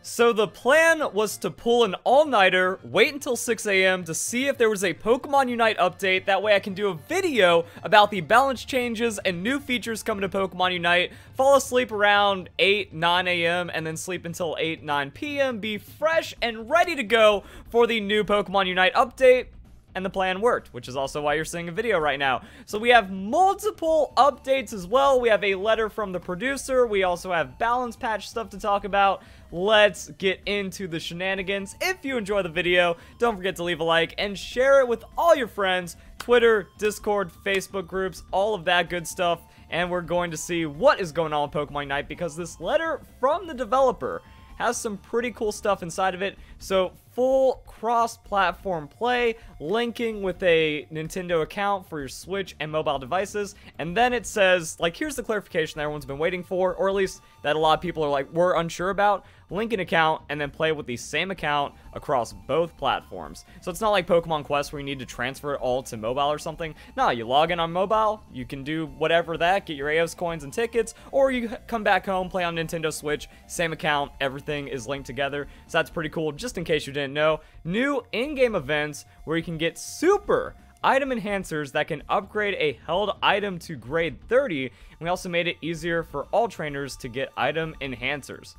So the plan was to pull an all-nighter, wait until 6 a.m. to see if there was a Pokemon Unite update. That way I can do a video about the balance changes and new features coming to Pokemon Unite, fall asleep around 8, 9 a.m. and then sleep until 8, 9 p.m. Be fresh and ready to go for the new Pokemon Unite update. And the plan worked, which is also why you're seeing a video right now. So we have multiple updates as well. We have a letter from the producer. We also have balance patch stuff to talk about. Let's get into the shenanigans. If you enjoy the video, don't forget to leave a like and share it with all your friends. Twitter, Discord, Facebook groups, all of that good stuff. And we're going to see what is going on with Pokemon Unite because this letter from the developer has some pretty cool stuff inside of it. So full cross-platform play, linking with a Nintendo account for your Switch and mobile devices. And then it says, like, here's the clarification that everyone's been waiting for, or at least that a lot of people are like, we're unsure about. Link an account and then play with the same account across both platforms. So it's not like Pokemon Quest where you need to transfer it all to mobile or something. No, you log in on mobile, you can do whatever that, get your AOS coins and tickets, or you come back home, play on Nintendo Switch, same account, everything is linked together. So that's pretty cool, just in case you didn't know. New in-game events where you can get super item enhancers that can upgrade a held item to grade 30. And we also made it easier for all trainers to get item enhancers.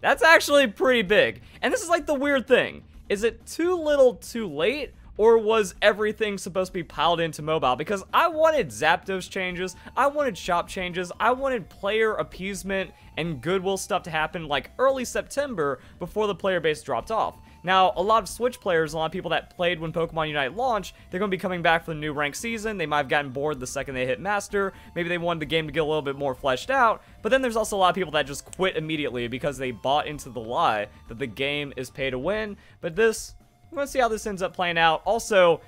That's actually pretty big. And this is like the weird thing. Is it too little too late? Or was everything supposed to be piled into mobile? Because I wanted Zapdos changes, I wanted shop changes, I wanted player appeasement and goodwill stuff to happen like early September before the player base dropped off. Now, a lot of Switch players, a lot of people that played when Pokemon Unite launched, they're going to be coming back for the new ranked season. They might have gotten bored the second they hit Master. Maybe they wanted the game to get a little bit more fleshed out. But then there's also a lot of people that just quit immediately because they bought into the lie that the game is pay to win. But this, we're going to see how this ends up playing out. Also,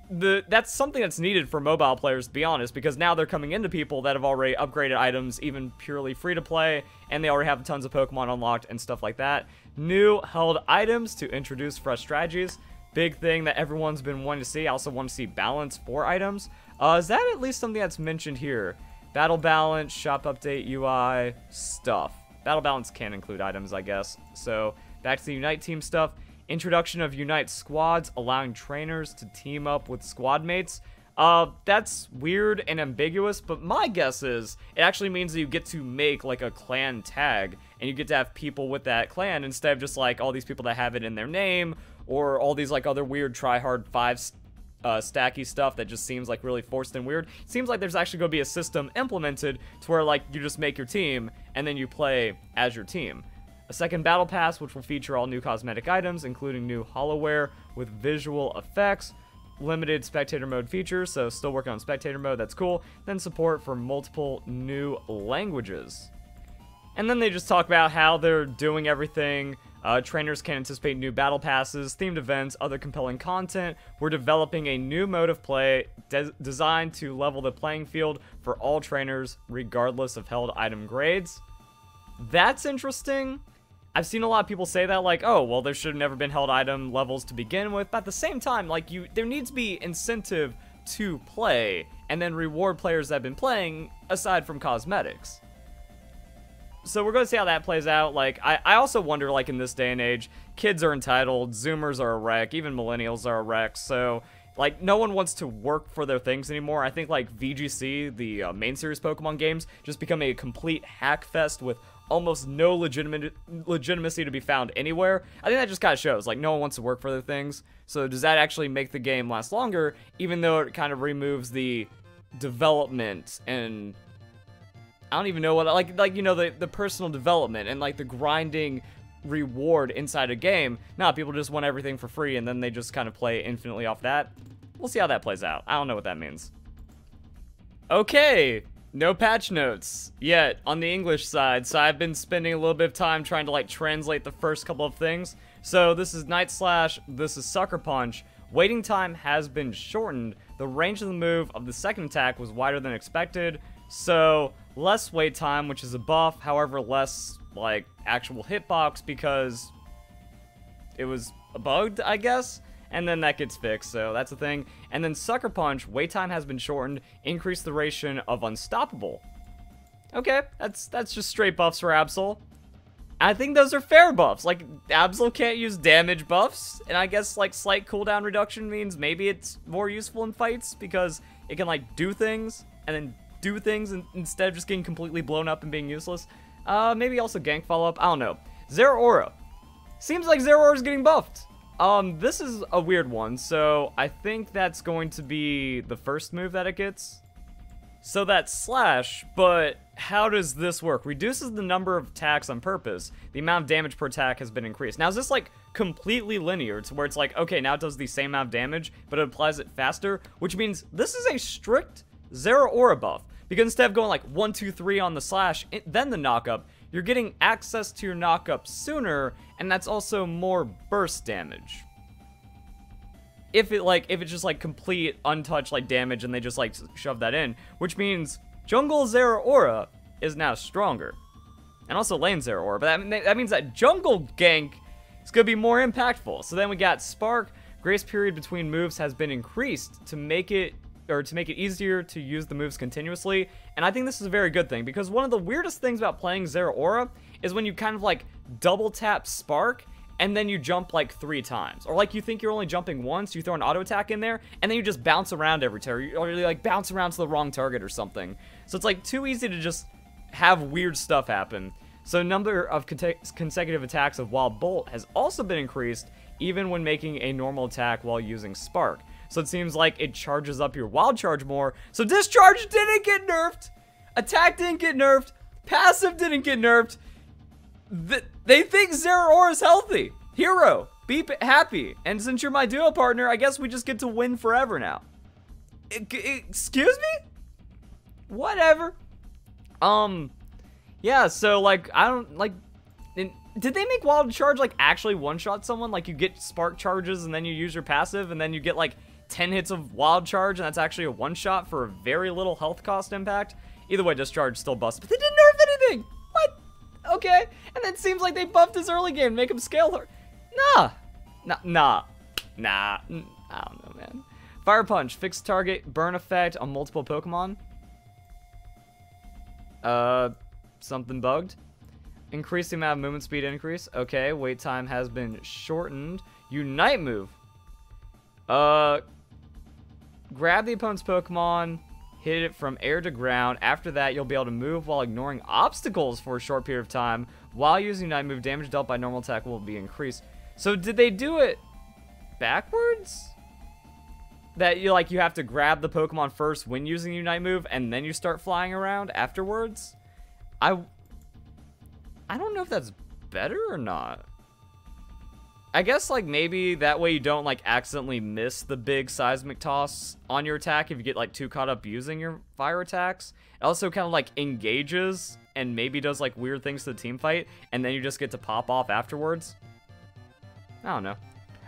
that's something that's needed for mobile players, to be honest, because now they're coming into people that have already upgraded items, even purely free to play, and they already have tons of Pokemon unlocked and stuff like that. New held items to introduce fresh strategies. Big thing that everyone's been wanting to see. I also want to see balance for items. Is that at least something that's mentioned here? Battle balance, shop update, UI, stuff. Battle balance can include items, I guess. So, back to the Unite team stuff. Introduction of Unite squads, allowing trainers to team up with squad mates. That's weird and ambiguous, but my guess is it actually means that you get to make like a clan tag, and you get to have people with that clan instead of just like all these people that have it in their name, or all these like other weird try-hard 5 stacky stuff that just seems like really forced and weird. It seems like there's actually going to be a system implemented to where like you just make your team, and then you play as your team. A second battle pass, which will feature all new cosmetic items, including new holoware with visual effects, limited spectator mode features, so still working on spectator mode, that's cool. Then support for multiple new languages. And then they just talk about how they're doing everything. Trainers can anticipate new battle passes, themed events, other compelling content. We're developing a new mode of play designed to level the playing field for all trainers, regardless of held item grades. That's interesting. I've seen a lot of people say that, like, oh, well, there should have never been held item levels to begin with, but at the same time, like, there needs to be incentive to play, and then reward players that have been playing, aside from cosmetics. So we're going to see how that plays out. Like, I also wonder, like, in this day and age, kids are entitled, Zoomers are a wreck, even millennials are a wreck, so like, no one wants to work for their things anymore. I think, like, VGC, the main series Pokemon games, just become a complete Hackfest with almost no legitimacy to be found anywhere. I think that just kind of shows, like, no one wants to work for their things. So does that actually make the game last longer, even though it kind of removes the development and I don't even know what, like you know, the personal development and, like, the grinding reward inside a game. Nah, people just want everything for free, and then they just kind of play infinitely off that. We'll see how that plays out. I don't know what that means. Okay, no patch notes yet on the English side, so I've been spending a little bit of time trying to, like, translate the first couple of things. So this is Night Slash, this is Sucker Punch. Waiting time has been shortened. The range of the move of the second attack was wider than expected, so less wait time, which is a buff, however less, like, actual hitbox because it was bugged, I guess, and then that gets fixed, so that's a thing. And then Sucker Punch, wait time has been shortened, increased the duration of Unstoppable. Okay, that's just straight buffs for Absol. I think those are fair buffs. Like, Absol can't use damage buffs, and I guess, like, slight cooldown reduction means maybe it's more useful in fights because it can, like, do things and then do things instead of just getting completely blown up and being useless. Maybe also gank follow-up. I don't know. Zeraora. Seems like Zeraora's getting buffed. This is a weird one, so I think that's going to be the first move that it gets. So that's Slash, but how does this work? Reduces the number of attacks on purpose. The amount of damage per attack has been increased. Now, is this, like, completely linear to where it's like, okay, now it does the same amount of damage, but it applies it faster, which means this is a strict Zeraora buff. Because instead of going, like, 1, 2, 3 on the Slash, then the knockup, you're getting access to your knockup sooner, and that's also more burst damage. If it's just, like, complete, untouched, like, damage, and they just, like, shove that in. Which means Jungle Zeraora is now stronger. And also Lane Zeraora, but that means that Jungle Gank is going to be more impactful. So then we got Spark. Grace period between moves has been increased to make it easier to use the moves continuously. And I think this is a very good thing, because one of the weirdest things about playing Zeraora is when you kind of, like, double tap Spark, and then you jump like 3 times. Or like you think you're only jumping once, you throw an auto attack in there, and then you just bounce around every turn, or you like bounce around to the wrong target or something. So it's like too easy to just have weird stuff happen. So number of consecutive attacks of Wild Bolt has also been increased, even when making a normal attack while using Spark. So it seems like it charges up your Wild Charge more. So Discharge didn't get nerfed, Attack didn't get nerfed, Passive didn't get nerfed. They think Zeraora is healthy. Hero, be happy. And since you're my duo partner, I guess we just get to win forever now. Excuse me? Whatever. Yeah, so, like, I don't, like, did they make Wild Charge, like, actually one-shot someone? Like, you get Spark Charges, and then you use your passive, and then you get, like, 10 hits of Wild Charge, and that's actually a one-shot for a very little health cost impact? Either way, Discharge still busts. But they didn't nerf anything! What? Okay, and then it seems like they buffed his early game, make him scale her. Nah, I don't know, man. Fire Punch, fixed target, burn effect on multiple Pokemon. Something bugged. Increase the amount of movement speed increase. Okay, wait time has been shortened. Unite move. Grab the opponent's Pokemon, hit it from air to ground. After that, you'll be able to move while ignoring obstacles for a short period of time. While using Unite move, damage dealt by normal attack will be increased. So did they do it backwards? That you have to grab the Pokemon first when using Unite move, and then you start flying around afterwards? I don't know if that's better or not. I guess, like, maybe that way you don't, like, accidentally miss the big seismic toss on your attack if you get, like, too caught up using your fire attacks. It also kind of, like, engages and maybe does, like, weird things to the team fight, and then you just get to pop off afterwards. I don't know.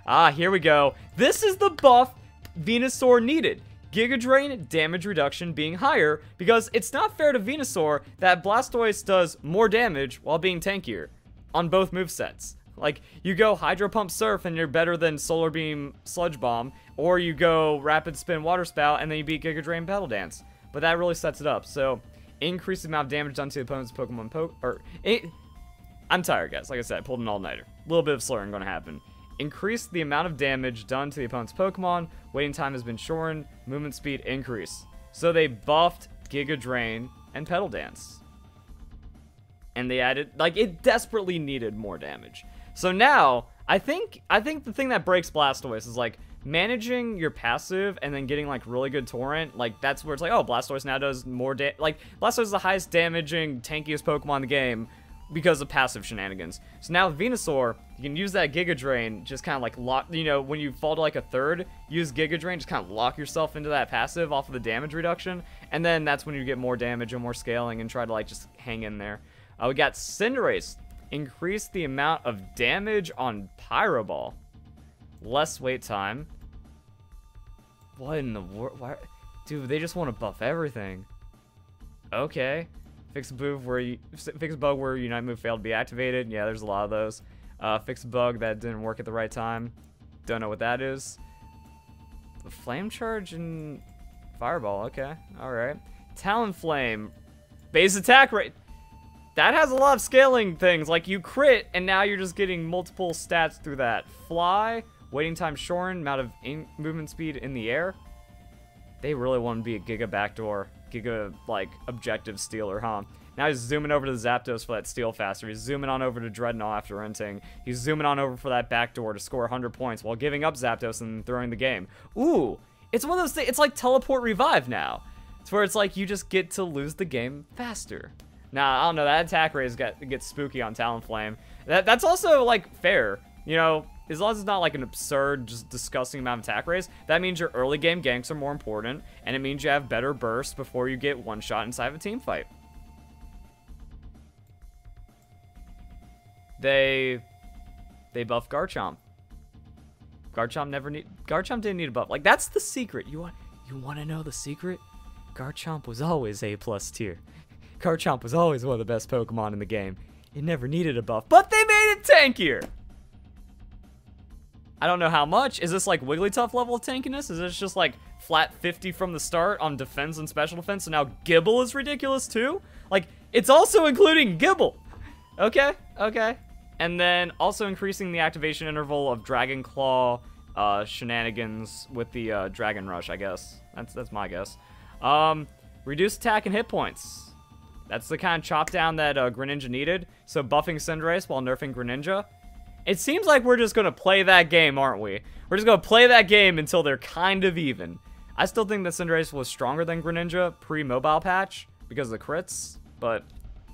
Ah, here we go. This is the buff Venusaur needed. Giga Drain damage reduction being higher, because it's not fair to Venusaur that Blastoise does more damage while being tankier on both movesets. Like, you go Hydro Pump Surf and you're better than Solar Beam Sludge Bomb, or you go Rapid Spin Water Spout and then you beat Giga Drain Petal Dance. But that really sets it up. So, increase the amount of damage done to the opponent's Pokemon I'm tired, guys. Like I said, I pulled an all-nighter. A little bit of slurring going to happen. Increase the amount of damage done to the opponent's Pokemon. Waiting time has been shortened. Movement speed increase. So they buffed Giga Drain and Petal Dance. And they added, like, it desperately needed more damage. So now, I think the thing that breaks Blastoise is, like, managing your passive and then getting, like, really good Torrent. Like, that's where it's like, oh, Blastoise now does more like, Blastoise is the highest damaging, tankiest Pokemon in the game because of passive shenanigans. So now with Venusaur, you can use that Giga Drain, just kind of like lock, you know, when you fall to like a third, use Giga Drain, just kind of lock yourself into that passive off of the damage reduction, and then that's when you get more damage and more scaling and try to like just hang in there. We got Cinderace. Increase the amount of damage on Pyro Ball. Less wait time. What in the world? Dude, they just want to buff everything. Okay. Fix a bug where Unite move failed to be activated. Yeah, there's a lot of those. Fix a bug that didn't work at the right time. Don't know what that is. The Flame Charge and Fireball. Okay, all right. Talonflame. Base attack rate. that has a lot of scaling things. Like, you crit, and now you're just getting multiple stats through that. Fly, waiting time shortened, amount of movement speed in the air. They really want to be a Giga backdoor, Giga, like, objective stealer, huh? Now he's zooming over to the Zapdos for that steal faster. He's zooming on over to Dreadnought after renting. He's zooming on over for that backdoor to score 100 points while giving up Zapdos and throwing the game. Ooh, it's one of those things. It's like teleport revive now. It's where it's like you just get to lose the game faster. Nah, I don't know. That attack rate gets spooky on Talonflame. That's also, like, fair. You know, as long as it's not, like, an absurd, just disgusting amount of attack rates, that means your early game ganks are more important, and it means you have better bursts before you get one shot inside of a team fight. They buffed Garchomp. Garchomp didn't need a buff. Like, that's the secret. You want to know the secret? Garchomp was always A+ tier. Garchomp was always one of the best Pokemon in the game. It never needed a buff, but they made it tankier. I don't know how much. Is this like Wigglytuff level of tankiness? Is this just like flat 50 from the start on defense and special defense, so now Gibble is ridiculous too? Like, it's also including Gibble. Okay, okay. And then also increasing the activation interval of Dragon Claw shenanigans with the Dragon Rush, I guess. That's my guess. Reduce attack and hit points. That's the kind of chop down that Greninja needed. So buffing Cinderace while nerfing Greninja. It seems like we're just going to play that game, aren't we? We're just going to play that game until they're kind of even. I still think that Cinderace was stronger than Greninja pre-mobile patch because of the crits, but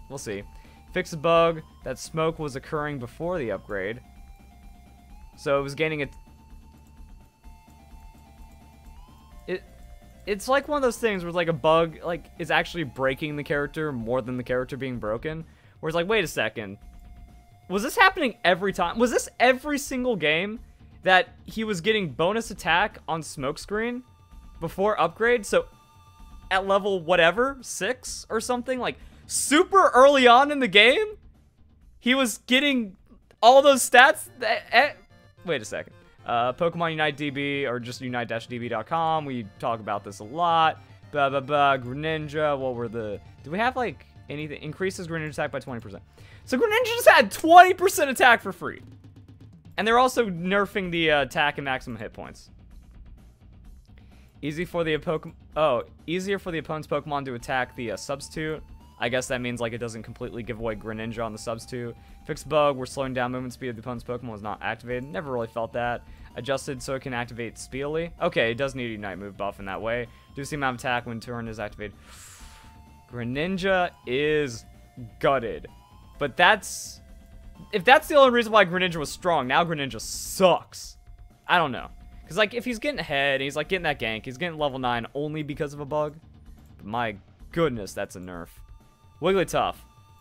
we'll see. Fix a bug. That smoke was occurring before the upgrade. So it was gaining a... It's like one of those things where it's like a bug like is actually breaking the character more than the character being broken. Where it's like, wait a second. Was this happening every time? Was this every single game that he was getting bonus attack on smokescreen before upgrade? So at level whatever, 6 or something, like super early on in the game, he was getting all those stats. Wait a second. Pokemon Unite DB or just unite-db.com. We talk about this a lot. Blah, blah, blah. Greninja. What were the... Do we have, like, anything? Increases Greninja attack by 20%. So Greninja just had 20% attack for free. And they're also nerfing the attack and maximum hit points. Easier for the opponent's Pokemon to attack the substitute. I guess that means, like, it doesn't completely give away Greninja on the substitute. Fixed bug, where slowing down movement speed of the opponent's Pokemon was not activated. Never really felt that. Adjusted so it can activate speedily. Okay, it does need a Unite move buff in that way. Reduce the amount of attack when turn is activated. Greninja is gutted. But that's... If that's the only reason why Greninja was strong, now Greninja sucks. I don't know. Because, like, if he's getting ahead, and he's, like, getting that gank, he's getting level 9 only because of a bug. My goodness, that's a nerf. Wigglytuff.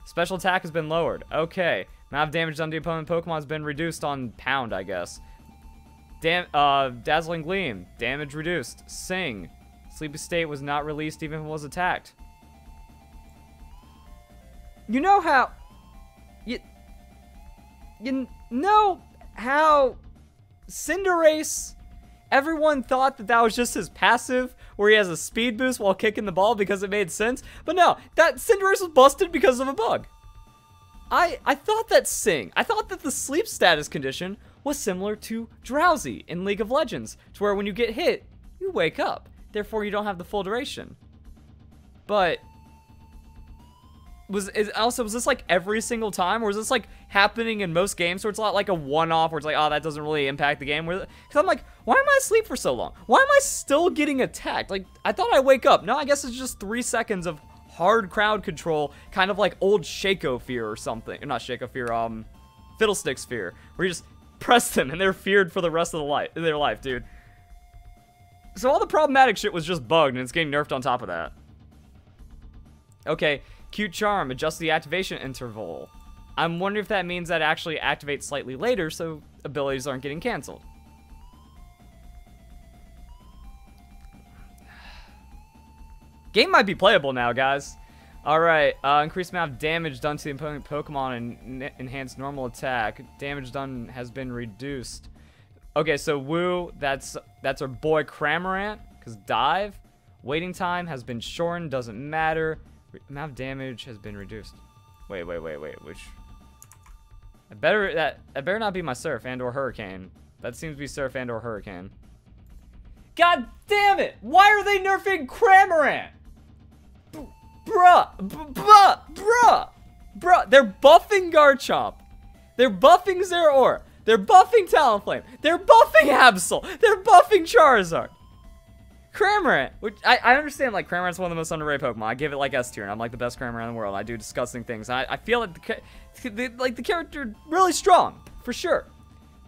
Special attack has been lowered. Okay. Amount of damage done to the opponent Pokemon has been reduced on pound, I guess. Dazzling Gleam. Damage reduced. Sing. Sleepy State was not released even if it was attacked. You know how... You know how Cinderace, everyone thought that was just his passive, where he has a speed boost while kicking the ball because it made sense? But no, that Cinderace was busted because of a bug. I thought that I thought that the sleep status condition was similar to Drowsy in League of Legends, to where when you get hit, you wake up. Therefore, you don't have the full duration. But... Was this like every single time, or is this like happening in most games where it's not like a one-off where it's like, oh, that doesn't really impact the game? Because I'm like, why am I asleep for so long? Why am I still getting attacked? Like, I thought I wake up. No, I guess it's just 3 seconds of hard crowd control, kind of like old Shaco Fear or something. Or not Shaco Fear, Fiddlesticks Fear, where you just press them and they're feared for the rest of their life, dude. So all the problematic shit was just bugged and it's getting nerfed on top of that. Okay. Cute Charm, adjust the activation interval. I'm wondering if that means that it actually activates slightly later so abilities aren't getting canceled. Game might be playable now, guys. Alright, increased amount of damage done to the opponent Pokemon and enhanced normal attack. Damage done has been reduced. Okay, so Woo, that's our boy Kramer Ant, because dive. Waiting time has been shortened, doesn't matter. Amount of damage has been reduced. Wait. Which? That better not be my Surf and or Hurricane. That seems to be Surf and or Hurricane. God damn it! Why are they nerfing Kramer Ant? Bruh! They're buffing Garchomp. They're buffing Zeraora. They're buffing Talonflame. They're buffing Absol. They're buffing Charizard. Kramer Ant, which I understand, like, Kramer Ant's one of the most underrated Pokemon. I give it, like, S tier, and I'm, like, the best Kramer Ant in the world. I do disgusting things. I feel like the character really strong, for sure.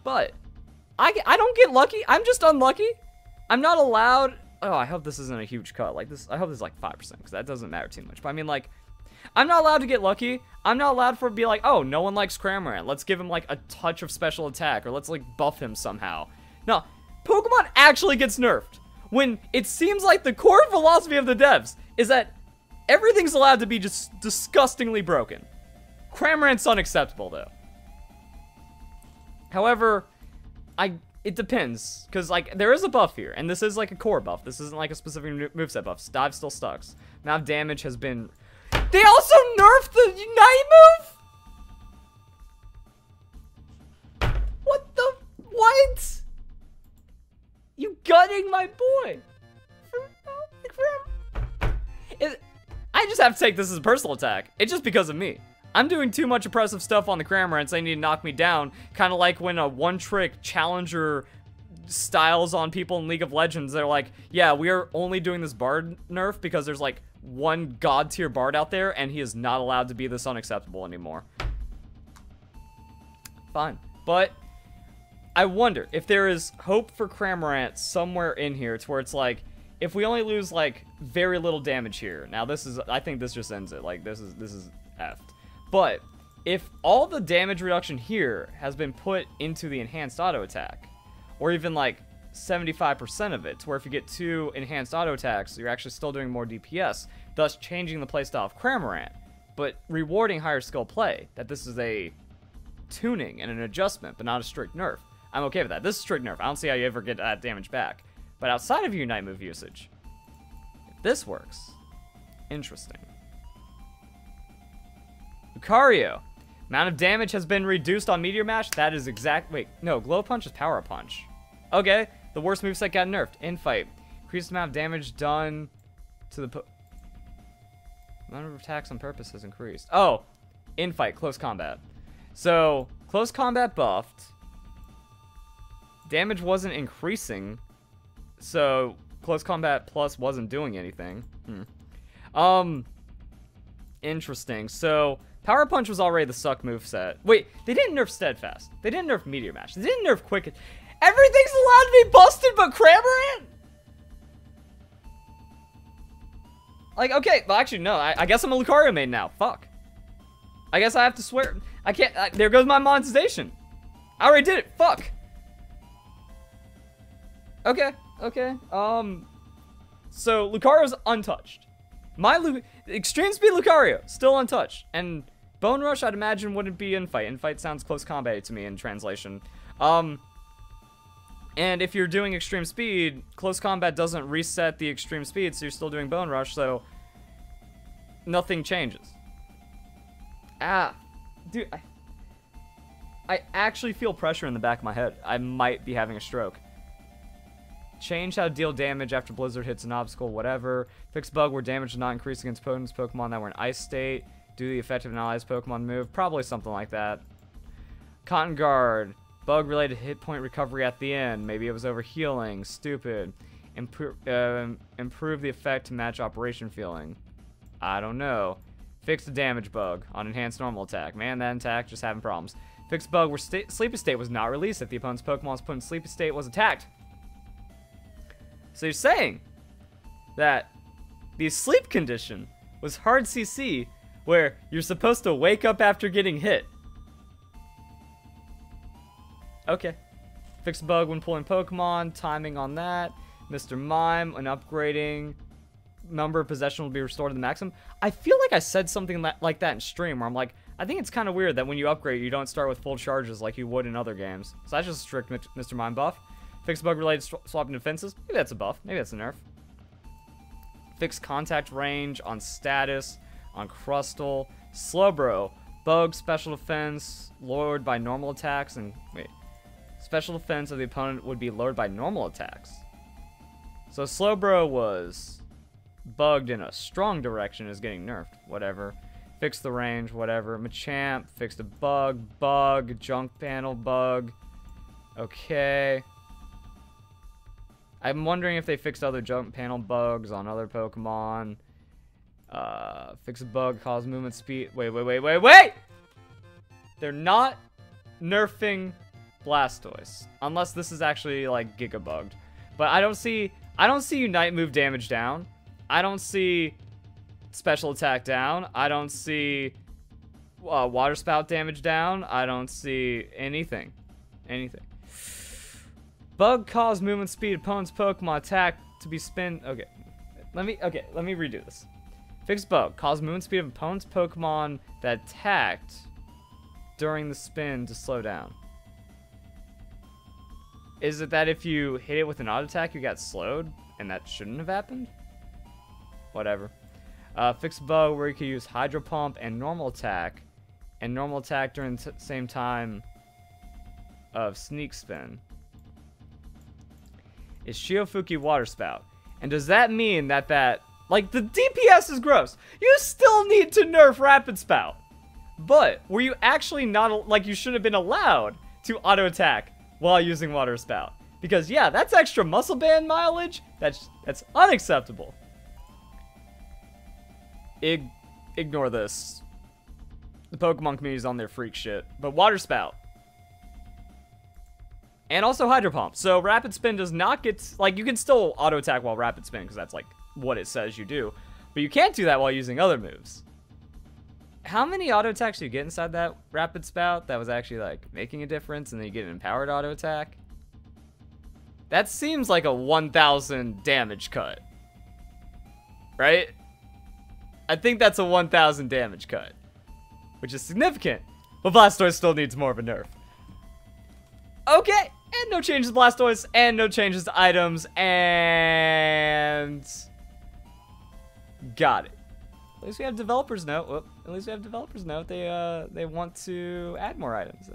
But I don't get lucky. I'm just unlucky. I'm not allowed. Oh, I hope this isn't a huge cut. Like this, I hope this is like 5%, because that doesn't matter too much. But I mean, like, I'm not allowed to get lucky. I'm not allowed for it to be like, oh, no one likes Kramer Ant. Let's give him like a touch of special attack, or let's like buff him somehow. No, Pokemon actually gets nerfed when it seems like the core philosophy of the devs is that everything's allowed to be just disgustingly broken. Kramer Ant's unacceptable though. However, it depends, because, like, there is a buff here, and this is, like, a core buff. This isn't, like, a specific moveset buff. Dive still sucks. Amount of damage has been... They also nerfed the Unite move? What the... What? You gutting my boy? I just have to take this as a personal attack. It's just because of me. I'm doing too much oppressive stuff on the Kramer Ants. They need to knock me down. Kind of like when a one-trick challenger styles on people in League of Legends. They're like, yeah, we are only doing this Bard nerf because there's like one god-tier Bard out there, and he is not allowed to be this unacceptable anymore. Fine. But I wonder if there is hope for Kramer Ant somewhere in here to where it's like, if we only lose like very little damage here. Now this is, I think this just ends it. Like this is effed. But if all the damage reduction here has been put into the enhanced auto attack, or even like 75% of it, to where if you get 2 enhanced auto attacks, you're actually still doing more DPS, thus changing the playstyle of Kramer Ant, but rewarding higher skill play, that this is a tuning and an adjustment, but not a strict nerf. I'm okay with that. This is strict nerf. I don't see how you ever get that damage back. But outside of Unite move usage, if this works, interesting. Lucario. Amount of damage has been reduced on Meteor Mash. That is exact. Wait, no. Glow Punch is Power Punch. Okay. The worst moveset got nerfed. Infight. Increased amount of damage done to the... Amount of attacks on purpose has increased. Oh. Infight. Close combat. So, close combat buffed. Damage wasn't increasing. So, close combat plus wasn't doing anything. Interesting. So... Power Punch was already the suck moveset. Wait, they didn't nerf Steadfast. They didn't nerf Meteor Mash. They didn't nerf Quick. Everything's allowed to be busted but Kramer Ant? Like, okay, well, actually, no. I guess I'm a Lucario main now. Fuck. I guess I have to swear. I can't. There goes my monetization. I already did it. Fuck. Okay. So, Lucario's untouched. Extreme Speed Lucario, still untouched. And Bone Rush, I'd imagine, wouldn't be Infight. Infight sounds close combat to me in translation. And if you're doing Extreme Speed, close combat doesn't reset the Extreme Speed, so you're still doing Bone Rush, so nothing changes. Dude, I actually feel pressure in the back of my head. I might be having a stroke. Change how to deal damage after Blizzard hits an obstacle, whatever. Fix bug where damage does not increase against opponents Pokemon that were in Ice State. Do the effective and allies Pokemon move. Probably something like that. Cotton Guard. Bug related hit point recovery at the end. Maybe it was over healing. Stupid. Improve the effect to match operation feeling. I don't know. Fix the damage bug on enhanced normal attack. Man, that attack just having problems. Fix bug where Sleepy State was not released if the opponent's Pokemon was put in Sleepy State was attacked. So you're saying that the sleep condition was hard CC where you're supposed to wake up after getting hit. Okay. Fix bug when pulling Pokemon. Timing on that. Mr. Mime, when upgrading, number of possession will be restored to the maximum. I feel like I said something like that in stream where I'm like, I think it's kind of weird that when you upgrade, you don't start with full charges like you would in other games. So that's just a strict Mr. Mime buff. Fix bug related swapping defenses. Maybe that's a buff. Maybe that's a nerf. Fix contact range on status on Crustle. Slowbro. Bug, special defense, lowered by normal attacks, and wait. Special defense of the opponent would be lowered by normal attacks. So Slowbro was bugged in a strong direction, is getting nerfed. Whatever. Fix the range, whatever. Machamp, fixed a bug, junk panel bug. Okay. I'm wondering if they fixed other junk panel bugs on other Pokemon. Fix a bug, cause movement speed. Wait! They're not nerfing Blastoise. Unless this is actually, like, Giga bugged. But I don't see Unite move damage down. I don't see special attack down. I don't see water spout damage down. I don't see anything. Bug cause movement speed opponent's Pokemon attack to be spin. Okay, let me redo this. Fix bug cause movement speed of opponent's Pokemon that attacked during the spin to slow down. Is it that if you hit it with an auto attack, you got slowed, and that shouldn't have happened? Whatever. Fix bug where you can use Hydro Pump and normal attack during the same time of Sneak Spin. Is Shiofuki Water Spout. And does that mean that like, the DPS is gross. You still need to nerf Rapid Spout. But were you actually not, like, you should have been allowed to auto attack while using Water Spout? Because yeah, that's extra muscle band mileage. That's unacceptable. Ignore this. The Pokemon community is on their freak shit. But Water Spout. And also Hydro Pump. So Rapid Spin does not get, like, you can still auto attack while Rapid Spin because that's like what it says you do. But you can't do that while using other moves. How many auto attacks do you get inside that Rapid Spout that was actually like making a difference, and then you get an empowered auto attack? That seems like a 1,000 damage cut. Right? I think that's a 1,000 damage cut. Which is significant. But Blastoise still needs more of a nerf. Okay. And no changes to Blastoise. And no changes to items. And... got it. At least we have developers note. Whoop. At least we have developers note. They want to add more items.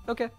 Okay.